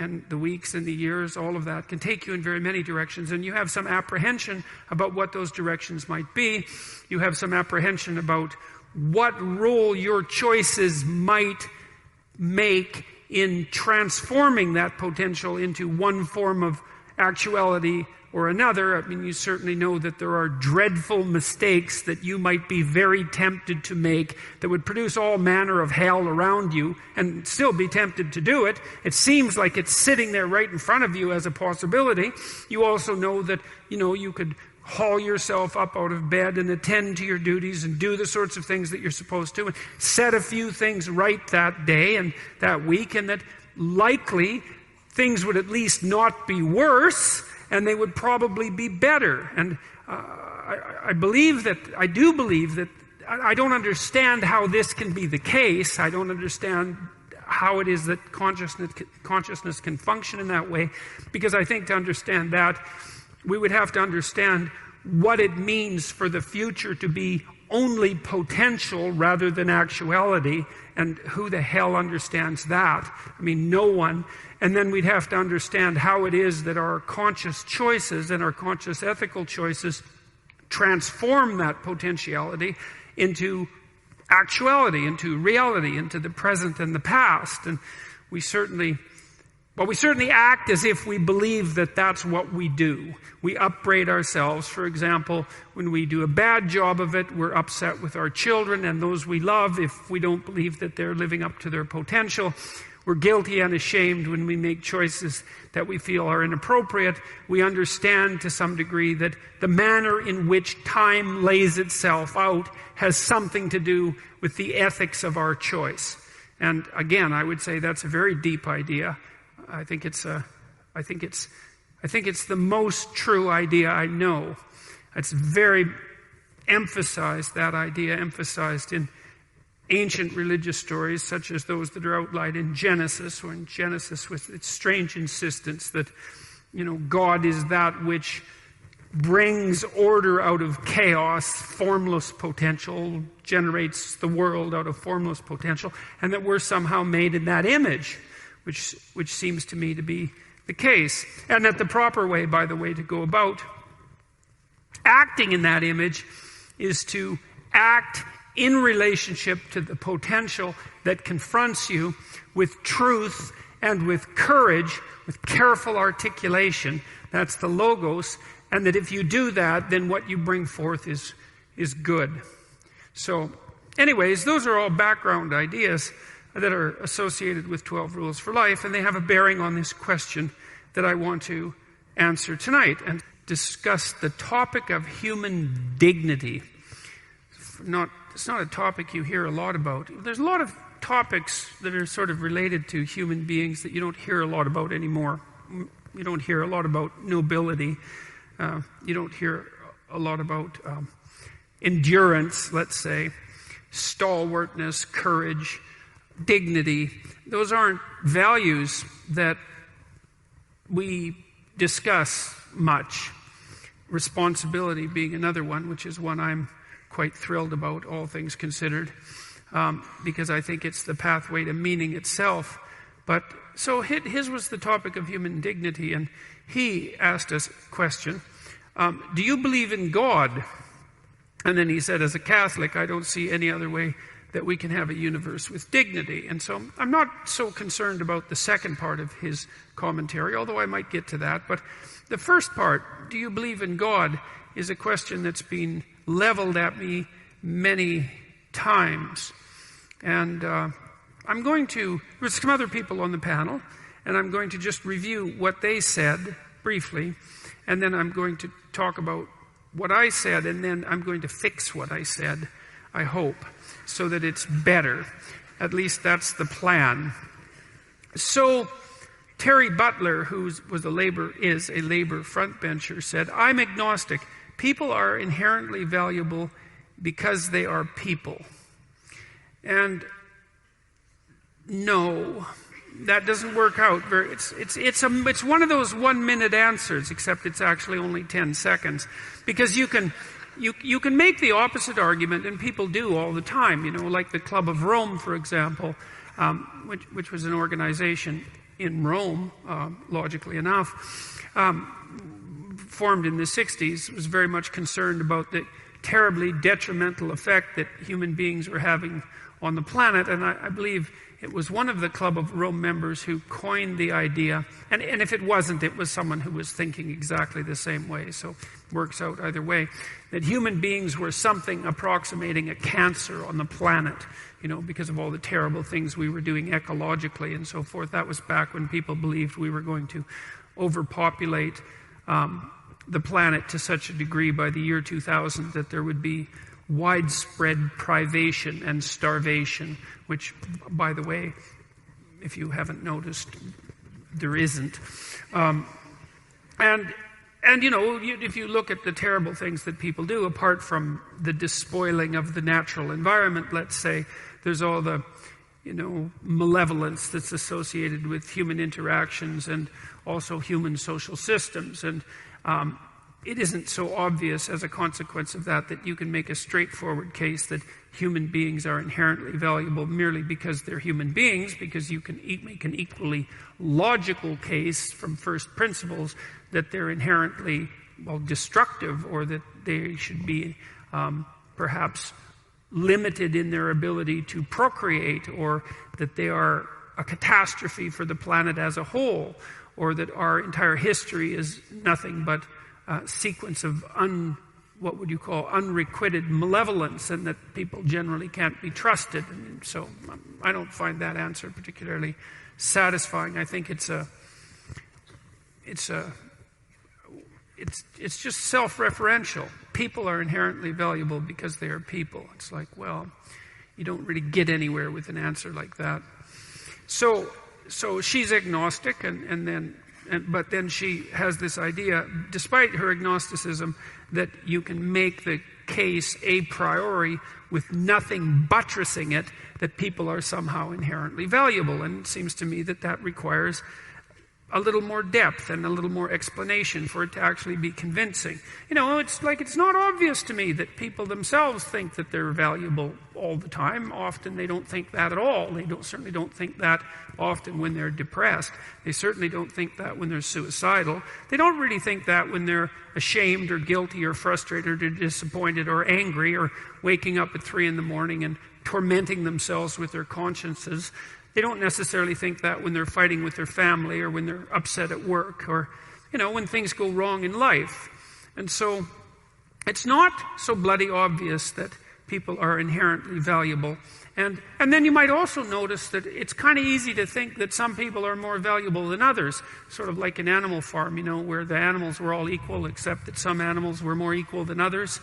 and the weeks and the years, all of that can take you in very many directions, and you have some apprehension about what those directions might be. You have some apprehension about what role your choices might make in transforming that potential into one form of actuality or another. I mean, you certainly know that there are dreadful mistakes that you might be very tempted to make that would produce all manner of hell around you and still be tempted to do it. It seems like it's sitting there right in front of you as a possibility. You also know that, you could haul yourself up out of bed and attend to your duties and do the sorts of things that you're supposed to and set a few things right that day and that week, and that likely things would at least not be worse, and they would probably be better. And I do believe that I don't understand how this can be the case. I don't understand how it is that consciousness can function in that way, because I think to understand that, we would have to understand what it means for the future to be only potential rather than actuality, and who the hell understands that? I mean, no one. And then we'd have to understand how it is that our conscious choices and our conscious ethical choices transform that potentiality into actuality, into reality, into the present and the past. And we certainly act as if we believe that that's what we do. We upbraid ourselves. For example, when we do a bad job of it, we're upset with our children and those we love if we don't believe that they're living up to their potential. We're guilty and ashamed when we make choices that we feel are inappropriate. We understand to some degree that the manner in which time lays itself out has something to do with the ethics of our choice. And again, I would say that's a very deep idea. I think it's the most true idea I know. It's very emphasized, that idea emphasized in ancient religious stories such as those that are outlined in Genesis, or in Genesis with its strange insistence that, God is that which brings order out of chaos, formless potential, generates the world out of formless potential, and that we're somehow made in that image, which seems to me to be the case. And that the proper way, by the way, to go about acting in that image is to act in relationship to the potential that confronts you with truth and with courage, with careful articulation. That's the logos. And that if you do that, then what you bring forth is good. So, anyways, those are all background ideas that are associated with 12 Rules for Life, and they have a bearing on this question that I want to answer tonight and discuss the topic of human dignity. It's not a topic you hear a lot about. There's a lot of topics that are sort of related to human beings that you don't hear a lot about anymore. You don't hear a lot about nobility. You don't hear a lot about endurance, let's say, stalwartness, courage, dignity. Those aren't values that we discuss much. Responsibility being another one, which is one I'm quite thrilled about, all things considered, because I think it's the pathway to meaning itself. But so his was the topic of human dignity, and he asked us a question, do you believe in God? And then he said, as a Catholic, I don't see any other way that we can have a universe with dignity. And so I'm not so concerned about the second part of his commentary, although I might get to that. But the first part, do you believe in God, is a question that's been leveled at me many times. And I'm going to, there's some other people on the panel, and I'm going to just review what they said briefly, and then I'm going to talk about what I said, and then I'm going to fix what I said, I hope, so that it's better. At least that's the plan. So Terry Butler, who is a labor frontbencher, said, I'm agnostic. People are inherently valuable because they are people. And no, that doesn't work out. It's one of those 1 minute answers, except it's actually only 10 seconds. Because you can make the opposite argument, and people do all the time, like the Club of Rome, for example, which was an organization in Rome, logically enough, formed in the 60s, was very much concerned about the terribly detrimental effect that human beings were having on the planet. And I believe it was one of the Club of Rome members who coined the idea, and if it wasn't, it was someone who was thinking exactly the same way, so it works out either way, that human beings were something approximating a cancer on the planet, because of all the terrible things we were doing ecologically and so forth. That was back when people believed we were going to overpopulate the planet to such a degree by the year 2000 that there would be widespread privation and starvation, which, by the way, if you haven't noticed, there isn't. And if you look at the terrible things that people do, apart from the despoiling of the natural environment, let's say, there's all the, malevolence that's associated with human interactions and also human social systems. And it isn't so obvious as a consequence of that you can make a straightforward case that human beings are inherently valuable merely because they're human beings, because you can make an equally logical case from first principles that they're inherently, destructive, or that they should be perhaps limited in their ability to procreate, or that they are a catastrophe for the planet as a whole, or that our entire history is nothing but a sequence of unrequited malevolence, and that people generally can't be trusted. And so I don't find that answer particularly satisfying. I think it's just self-referential. People are inherently valuable because they are people. It's like, you don't really get anywhere with an answer like that. So she's agnostic, but then she has this idea, despite her agnosticism, that you can make the case a priori with nothing buttressing it, that people are somehow inherently valuable. And it seems to me that requires a little more depth and a little more explanation for it to actually be convincing. It's not obvious to me that people themselves think that they're valuable all the time. Often they don't think that at all. They certainly don't think that often when they're depressed. They certainly don't think that when they're suicidal. They don't really think that when they're ashamed or guilty or frustrated or disappointed or angry, or waking up at 3 a.m. and tormenting themselves with their consciences. They don't necessarily think that when they're fighting with their family, or when they're upset at work, or, when things go wrong in life. And so it's not so bloody obvious that people are inherently valuable. And then you might also notice that it's kind of easy to think that some people are more valuable than others, sort of like an animal farm, where the animals were all equal, except that some animals were more equal than others.